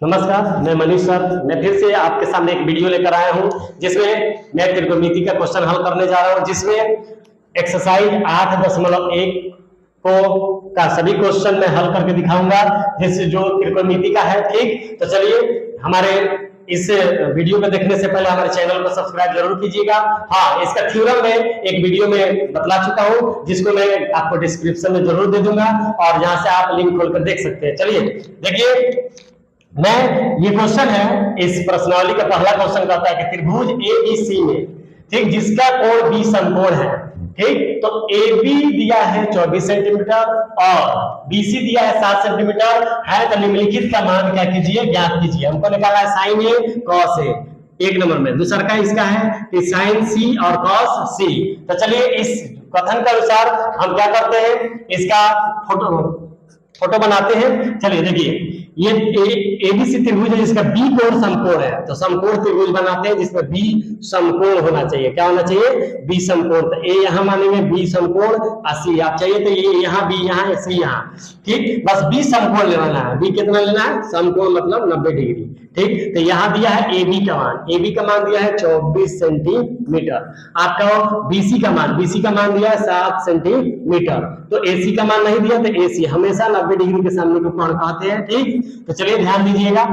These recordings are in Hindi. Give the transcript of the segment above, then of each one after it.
नमस्कार, मैं मनीष सर। मैं फिर से आपके सामने एक वीडियो लेकर आया हूं जिसमें मैं त्रिकोणमिति का क्वेश्चन हल करने जा रहा हूं, जिसमें एक्सरसाइज 8.1 को का सभी क्वेश्चन मैं हल करके दिखाऊंगा, जिससे जो त्रिकोणमिति का है। ठीक, तो चलिए हमारे इस वीडियो को देखने से पहले हमारे चैनल को सब्सक्राइब जरूर कीजिएगा। हाँ, इसका थ्योरम में एक वीडियो में बतला चुका हूं, जिसको मैं आपको डिस्क्रिप्शन में जरूर दे दूंगा और जहां से आप लिंक खोलकर देख सकते हैं। चलिए देखिए, ये क्वेश्चन है, इस प्रश्नावली का पहला क्वेश्चन कहता है कि त्रिभुज एबीसी में, ठीक, जिसका कोण बी समकोण है। ठीक, तो AB दिया है 24 सेंटीमीटर और BC दिया है 7 सेंटीमीटर है। तो निम्नलिखित का मान क्या कीजिए, ज्ञात कीजिए। हमको निकाला है साइन A कॉस A एक नंबर में। दूसरा का इसका है कि साइन C और कॉस C। तो चलिए इस कथन के अनुसार हम क्या करते हैं, इसका फोटो बनाते हैं। चलिए देखिए, ये एबीसी त्रिभुज है जिसका बी कोण समकोण है। तो समकोण त्रिभुज बनाते हैं जिसमें बी समकोण होना चाहिए। क्या होना चाहिए, बी समकोण। तो ए यहां मानेंगे बी समकोण, सी आप चाहिए तो ये यहां बी यहां सी यहां। ठीक, बस बी समकोण लेना है। बी कितना लेना है, समकोण मतलब 90 डिग्री। ठीक, तो यहां दिया है ए बी का मान। ए बी का मान दिया है 24 सेंटीमीटर। आपका बीसी का मान दिया है 7 सेंटीमीटर। तो एसी का मान नहीं दिया, तो एसी हमेशा 90 डिग्री के सामने को कोण कहते हैं। ठीक, तो चलिए ध्यान दीजिएगा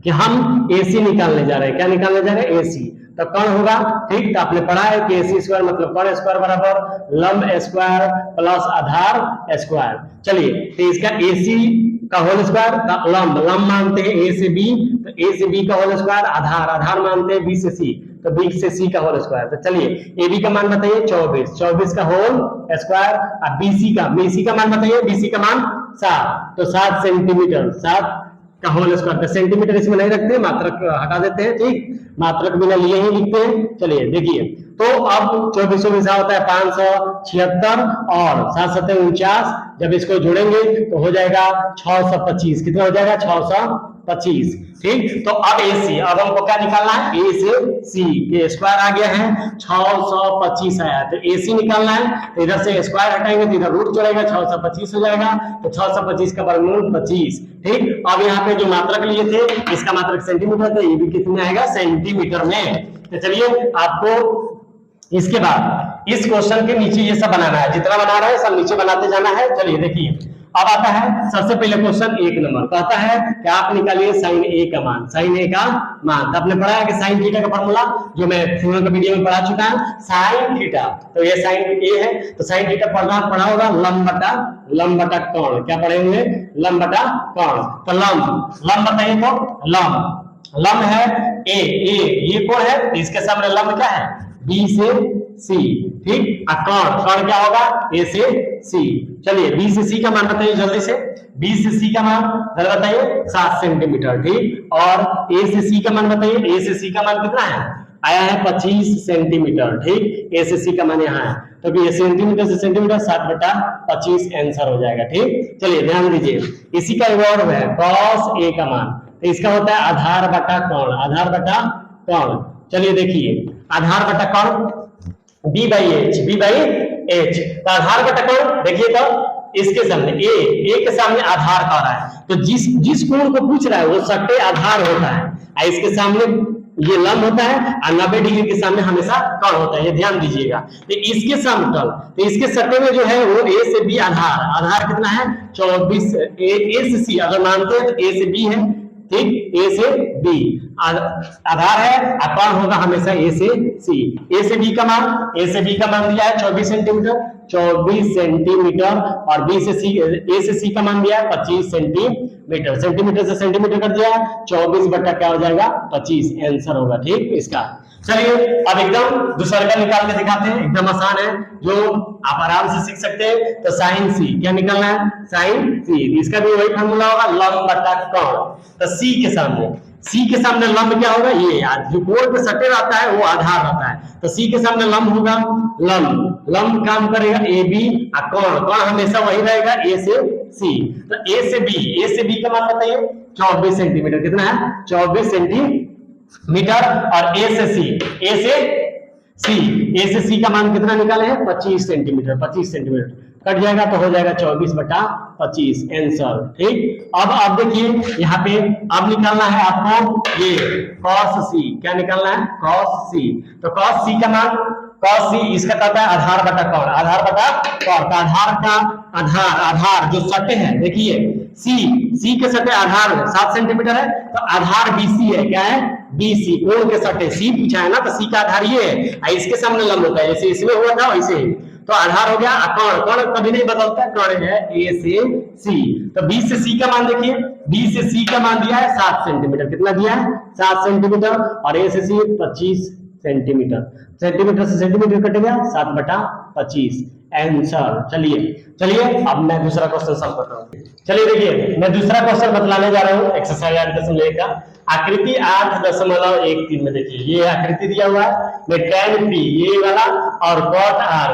कि हम एसी निकालने जा रहे हैं। क्या निकालने जा रहे हैं, एसी। तो कौन होगा, ठीक, तो आपने पढ़ा है कि एसी स्क्वायर मतलब कोण स्क्वायर बराबर लंब स्क्वायर प्लस आधार स्क्वायर। चलिए, तो इसका एसी का होल स्क्वायर का लंब मानते हैं ए से बी, तो ए से बी का होल स्क्वायर, आधार मानते हैं बी से सी, तो बी से सी का होल स्क्वायर। तो चलिए ए बी का मान बताइए 24 का होल स्क्वायर, और बीसी का मान बताइए, बीसी का मान 7, तो 7 सेंटीमीटर, 7 का होल स्क्वायर। तो सेंटीमीटर इसमें नहीं रखते, मात्रक हटा देते हैं। ठीक, मात्रक बिना लिए ही लिखते हैं। चलिए देखिए, तो अब 24 होता है 576 और 7 7 49। जब इसको जोड़ेंगे तो हो जाएगा 625। कितना हो जाएगा, 625। ठीक, तो अब एसी, अब हमको क्या निकालना है, ए से सी के स्क्वायर आ गया है 625 आया, तो एसी निकालना है। तो इधर से स्क्वायर हटाएंगे तो इधर रूट जोड़ेगा, 625 हो जाएगा। तो 625 का वर्गमूल 25। ठीक, अब यहाँ पे जो मात्रक लिए थे, इसका मात्रक सेंटीमीटर था, ये भी कितने आएगा, सेंटीमीटर में। तो चलिए आपको इसके बाद इस क्वेश्चन के नीचे ये सब बनाना है, जितना बना रहा है सब नीचे बनाते जाना है। चलिए देखिए, अब आता है सबसे पहले क्वेश्चन 1 नंबर कहता है कि आप निकालिए साइन ए का मान। साइन ए का मान तो आपने पढ़ा है कि साइन थीटा का फॉर्मूला जो मैं थ्योरम के वीडियो में पढ़ा चुका हूं, साइन थीटा। तो ये साइन ए है, तो साइन थीटा पढ़ा होगा लंब बटा कोण। क्या पढ़े हुए, लंब बटा कोण। तो लंब बताइए, तो लंब है ए, ये कोण है, इसके सामने लंब क्या है, बी से सी। ठीक, कोण क्या होगा, ए से सी। चलिए बी से सी का मान बताइए जल्दी से। बी से सी का मान जल्दी बताइए, 7 सेंटीमीटर। ठीक, और ए से सी का मान बताइए। ए से सी का मान कितना है, आया है 25 सेंटीमीटर। ठीक, ए से सी का मान यहाँ है, तो ये सेंटीमीटर से सेंटीमीटर 7/25 आंसर हो जाएगा। ठीक, चलिए ध्यान दीजिए, इसी का वर्ग है कॉस ए का मान। तो इसका होता है आधार बटा कोण। चलिए देखिए, आधार बटा कोण b बाई एच। तो आधार बटा कोण देखिए, तो इसके सामने ए के सामने आधार कह रहा है, तो जिस कोण को पूछ रहा है वो सट्टे आधार होता है, और इसके सामने ये लंब होता है, और 90 डिग्री के सामने हमेशा कोण होता है। ये ध्यान दीजिएगा। तो इसके समतल, तो इसके सट्टे में जो है वो ए से बी आधार कितना है, 24। ए से सी अगर मानते हैं तो ए से बी है। ठीक, ए से बी आधार है, और कोण होगा हमेशा ए से सी। ए से बी का मान दिया है 24 सेंटीमीटर, और बी से सी, ए से सी का मान दिया है 25 सेंटीमीटर। सेंटीमीटर से सेंटीमीटर कर दिया, 24 बटा क्या हो जाएगा, 25 आंसर होगा। ठीक, इसका। चलिए अब एकदम दूसरा का निकाल के दिखाते हैं, एकदम आसान है, जो आप आराम से सीख सकते हैं। तो साइन सी क्या निकालना है, साइन सी। इसका भी वही फॉर्मूला होगा, लंब बटा कोण। तो सी के सामने लंब क्या होगा, ये जो कोण पे सटे रहता है वो आधार रहता है। तो सी के सामने लंब होगा, लंब काम करेगा ए बी, और कोण हमेशा वही रहेगा ए से सी। तो ए से बी का मान बताइए, 24 सेंटीमीटर। कितना है, 24 सेंटीमीटर। और ए से सी का मान कितना निकाले हैं, 25 सेंटीमीटर। कट जाएगा तो हो जाएगा 24/25 आंसर। ठीक, अब आप देखिए यहाँ पे अब निकालना है आपको ये cos c। क्या निकालना है? cos c। तो cos c का मान, cos c इसका कहता है आधार बटा कोण, आधार बटा कोण। आधार का आधार जो सटे हैं, देखिए c के सटे आधार 7 सेंटीमीटर है, तो आधार BC है। क्या है? BC। कोण के सटे c पूछा है ना, तो c का आधार ये है, इसके सामने लंब होता है, जैसे इसमें हुआ था वैसे ही। तो आधार हो गया। कोण, कोण कभी नहीं बदलता, कोण है A से C। तो B से C का मान देखिए, B से C का मान दिया है 7 सेंटीमीटर। कितना दिया है? 7 सेंटीमीटर। और A से C 25 सेंटीमीटर। सेंटीमीटर से सेंटीमीटर कटेगा 7/25 आंसर। चलिए अब मैं दूसरा क्वेश्चन सॉल्व करता हूँ। चलिए देखिए, मैं दूसरा क्वेश्चन बतलाने जा रहा हूँ एक्सरसाइज 8.1 का। आकृति 8.13 में देखिए, ये आकृति दिया हुआ है, मैं tan p ये वाला और cot r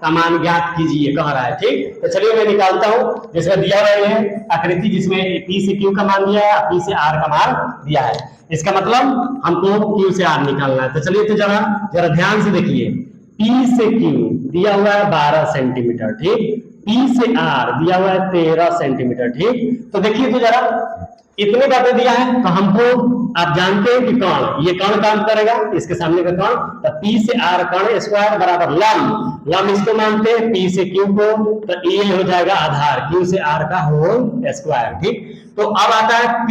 का मान ज्ञात कीजिए कह रहा है। ठीक, तो चलिए मैं निकालता हूँ। जिसमें दिया हुआ है आकृति, जिसमें p से q का मान दिया है, p से r का मान दिया है, इसका मतलब हमको q से r निकालना है। तो चलिए तो जरा ध्यान से देखिए, p से q दिया हुआ है 12 सेंटीमीटर। ठीक, p से r दिया हुआ है 13 सेंटीमीटर। ठीक, तो देखिए तो जरा इतनी बातें दिया है, तो हमको आप जानते हैं कि कौन, ये कौन काम करेगा, इसके सामने का कौन, तो p से r कौन स्क्वायर बराबर लंब, लंब इसको मानते हैं p से q को, तो ये हो जाएगा आधार q से r का होल स्क्वायर। ठीक, तो अब आता है p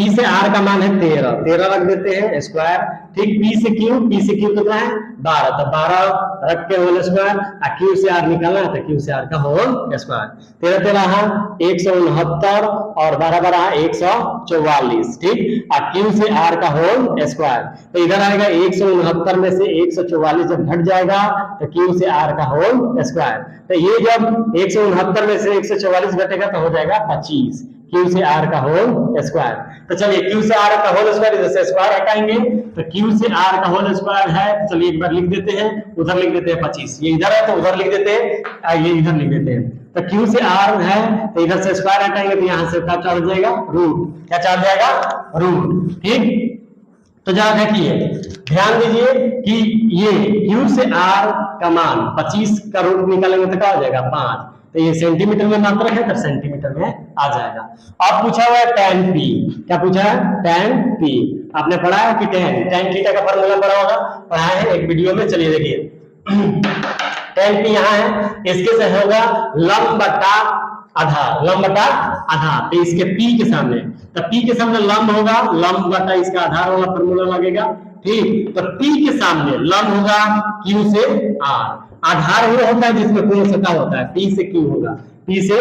से r का मान है 13 रख देते हैं स्क्वायर। ठीक, p से q कितना है 12, तो 12 रख के होल स्क्वायर, और q से r निकालना है, तो q से r का होल स्क्वायर। 13 169 और 12 144। ठीक, और q से r का होल स्क्वायर, तो इधर आएगा 169 में से 144 जब घट जाएगा तो q से r का होल स्क्वायर। तो ये जब 169 में से 144 घटेगा तो हो जाएगा 25, q से r का होल स्क्वायर। तो चलिए q से r का होल स्क्वायर, इधर से स्क्वायर हटाएंगे तो q से r का होल स्क्वायर है, तो चलिए एक बार लिख देते हैं, उधर लिख देते हैं 25, ये इधर है तो उधर लिख देते हैं, ये इधर लिख देते हैं। तो q से r है, तो इधर से स्क्वायर हटाएंगे तो यहाँ से क्या चार्ज जाएगा? रूट। क्या चार्ज जाएगा? रूट। ठीक, तो जरा देखिए, ध्यान दीजिए कि ये q से r का मान 25 का रूट निकालेंगे तो क्या हो जाएगा? 5। तो ये सेंटीमीटर में मात्रक है, तो सेंटीमीटर में आ जाएगा। अब पूछा हुआ है tan p। क्या पूछा है? tan p। आपने पढ़ा है कि tan थीटा का फॉर्मूला पढ़ा होगा, पढ़ा है एक वीडियो में। चलिए देखिए, tan p यहाँ है, इसके से होगा लंब बटा आधार, लंब बटा आधार। तो इसके p के सामने, तो p के सामने लंब होगा, लंब बटा इसका आधार वाला फॉर्मूला लगेगा। ठीक, तो p के सामने लंब होगा q से r, आधार वो होता है जिसमें कोण सटा होता है, p से q होगा, p से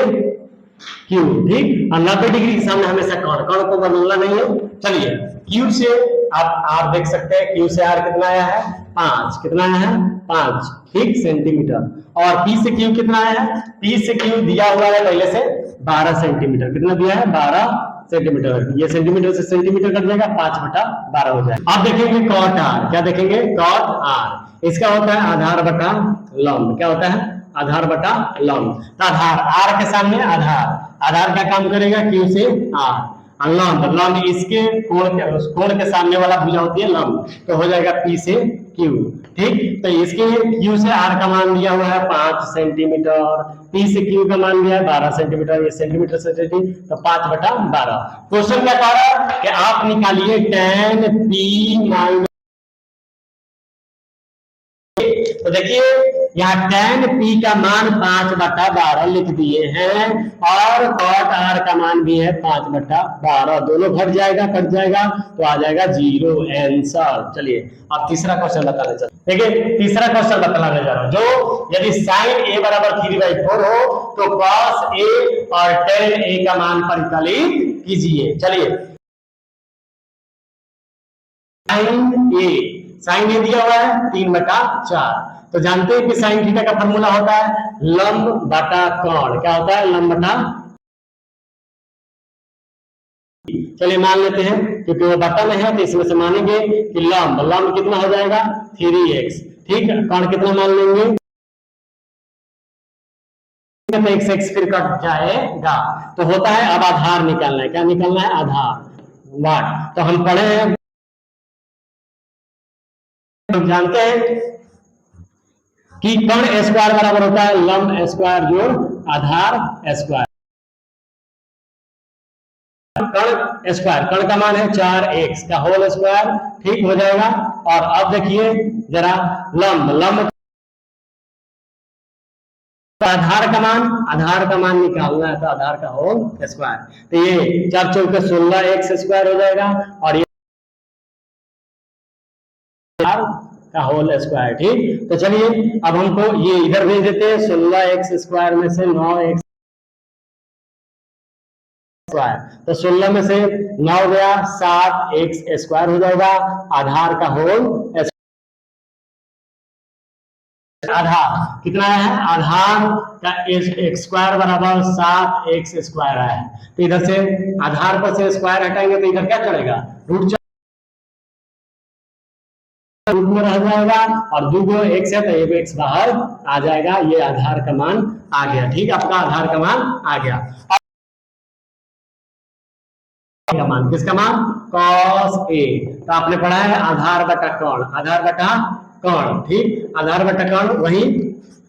q। ठीक, और 90 डिग्री के सामने हमेशा कोण को बदलना नहीं है। चलिए q से आप देख सकते हैं, q से r कितना आया है? 5। कितना आया है? 5। ठीक, सेंटीमीटर। और p से q कितना आया है? p से q दिया हुआ है पहले से 12 सेंटीमीटर। कितना दिया है? 12 सेंटीमीटर। ये सेंटीमीटर से सेंटीमीटर कट जाएगा, 5/12 हो जाएगा। अब देखेंगे cot r। क्या देखेंगे? cot r इसका होता है आधार बटा लंब। क्या होता है? आधार बटा लंब। तो आधार r के सामने आधार क्या काम करेगा? q से r, लंब इसके कोण के सामने वाला भुजा होती है लंब, तो हो जाएगा p से q। ठीक, तो इसके q से r का मान दिया हुआ है 5 सेंटीमीटर, p से q का मान दिया है 12 सेंटीमीटर, ये सेंटीमीटर से तो 5/12। क्वेश्चन क्या कह रहा है कि आप निकालिए tan p माइनस। तो देखिए यहाँ tan p का मान 5/12 लिख दिए हैं, और cot r का मान भी है 5/12, दोनों घट जाएगा, कट जाएगा, तो आ जाएगा 0 आंसर। चलिए अब तीसरा क्वेश्चन बताने चलते। देखिए तीसरा क्वेश्चन बताने जा रहा हूं, जो यदि sin a बराबर 3/4 हो तो cos a और tan a का मान परिकलित कीजिए। चलिए sin a दिया हुआ है 3/4, तो जानते हैं कि sin थीटा का फॉर्मूला होता है लंब बटा कोण। क्या होता है? लंब बटा। चलिए मान लेते हैं, क्योंकि वो बटा में है तो इसमें से मानेंगे कि लंब कितना हो जाएगा? 3x। ठीक है, कोण कितना मान लेंगे? x फिर कट जाएगा, तो होता है अब आधार निकालना है। क्या निकालना है? आधार वाट। तो हम पढ़े हैं, हम जानते हैं कि कर्ण स्क्वायर बराबर होता है लंब स्क्वायर जोड़ आधार स्क्वायर। कर्ण स्क्वायर, कर्ण का मान है 4x का होल स्क्वायर, ठीक हो जाएगा। और अब देखिए जरा लंब, लंब आधार का मान निकालना है तो आधार का होल स्क्वायर, तो ये 4 चौके 16x स्क्वायर हो जाएगा और ये का होल स्क्वायर, ठीक। तो चलिए अब हमको ये इधर भेज देते हैं, 16x स्क्वायर में से 9x स्क्वायर, तो 16 में से 9 गया 7x स्क्वायर हो जाएगा आधार का होल। आधार कितना है, आधार का एक्स स्क्वायर बराबर 7x स्क्वायर है, तो इधर से आधार पर से स्क्वायर हटाएंगे तो इधर क्या चलेगा, रूट में रह जाएगा और 2 एक्स है तो 1 एक्स बाहर आ जाएगा, ये आधार का मान आ गया, ठीक। आपका आधार का मान आ गया। का मान किसका मान, cos a, तो आपने पढ़ा है आधार बटा कर्ण, आधार बटा कर्ण, ठीक। आधार बटा कर्ण वही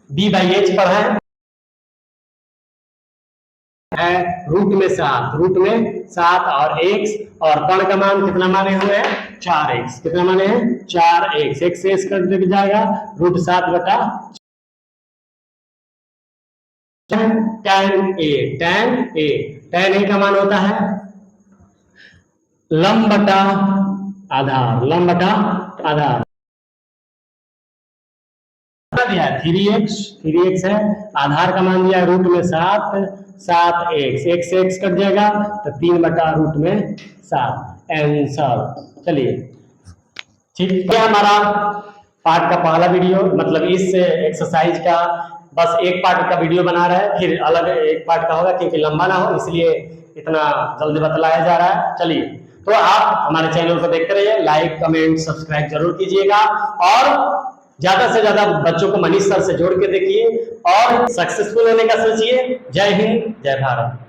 b/h पर है रूट में 7, रूट में 7 और x, और कर्ण का मान कितना माने हुए हैं 4x, कितना माने हैं 4x, x से x कट जाएगा रूट 7 बटा tan a, tan a का मान होता है लंब बटा आधार, लंब बटा आधार दिया 3x है, आधार का मान दिया रूट में 7x, x से x कट जाएगा तो 3 बटा रूट में 7 आंसर। चलिए ठीक है, हमारा पार्ट का पहला वीडियो, मतलब इस एक्सरसाइज का बस एक पार्ट का वीडियो बना रहा है, फिर अलग एक पार्ट का होगा क्योंकि लंबा ना हो इसलिए इतना जल्दी बतलाया जा रहा है। चलिए तो आप हमारे चैनल को देखते रहिए, लाइक कमेंट सब्सक्राइब जरूर कीजिएगा और ज्यादा से ज्यादा बच्चों को मनीष सर से जोड़ के देखिए और सक्सेसफुल होने का सोचिए। जय हिंद, जय भारत।